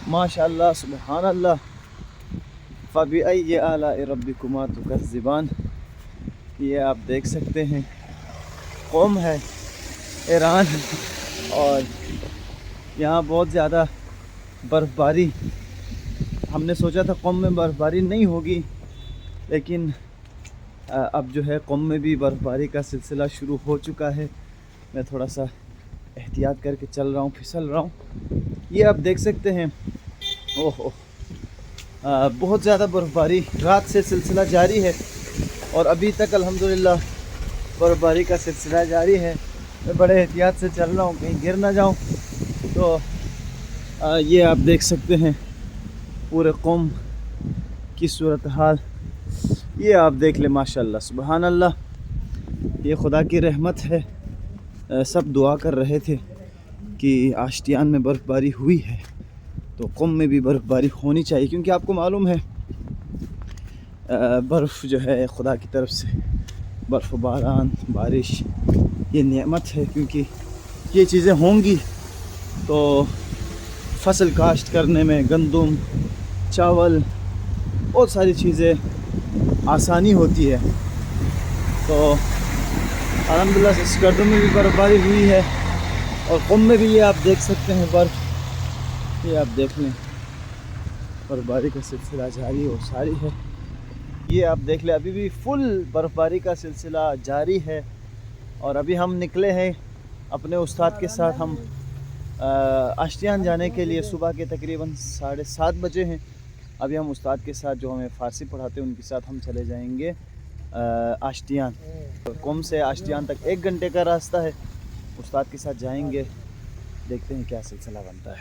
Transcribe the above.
माशाअल्लाह सुबहान अल्लाह। फ़बिअय्यि आलाइ रब्बिकुमा तुकज़्ज़िबान। ये आप देख सकते हैं कौम है ईरान, और यहाँ बहुत ज़्यादा बर्फ़बारी। हमने सोचा था कौम में बर्फ़बारी नहीं होगी, लेकिन अब जो है कौम में भी बर्फ़बारी का सिलसिला शुरू हो चुका है। मैं थोड़ा सा एहतियात करके चल रहा हूँ, फिसल रहा हूँ। ये आप देख सकते हैं, ओहो बहुत ज़्यादा बर्फ़बारी रात से सिलसिला जारी है, और अभी तक अल्हम्दुलिल्लाह बर्फ़बारी का सिलसिला जारी है। मैं बड़े एहतियात से चल रहा हूँ, कहीं गिर ना जाऊँ। तो ये आप देख सकते हैं पूरे कौम की सूरत हाल। ये आप देख ले माशाअल्लाह सुबहान अल्लाह, ये खुदा की रहमत है। सब दुआ कर रहे थे कि आशियान में बर्फ़बारी हुई है तो कौम में भी बर्फ़बारी होनी चाहिए, क्योंकि आपको मालूम है बर्फ़ जो है खुदा की तरफ से, बर्फ़ बारान बारिश ये नेमत है, क्योंकि ये चीज़ें होंगी तो फसल काश्त करने में गंदम चावल बहुत सारी चीज़ें आसानी होती है। तो अल्हम्दुलिल्लाह इस गर्दों में भी बर्फ़बारी हुई है, और कौम में भी ये आप देख सकते हैं बर्फ़। ये आप देख लें बर्फ़बारी का सिलसिला जारी और सारी है। ये आप देख लें अभी भी फुल बर्फ़बारी का सिलसिला जारी है। और अभी हम निकले हैं अपने उस्ताद के साथ। हम आशियान जाने के लिए सुबह के तकरीबन 7:30 बजे हैं। अभी हम उस्ताद के साथ जो हमें फ़ारसी पढ़ाते हैं उनके साथ हम चले जाएंगे आशियान। कौम से आशियान तक 1 घंटे का रास्ता है। उस्ताद के साथ जाएंगे, देखते हैं क्या सिलसिला बनता है।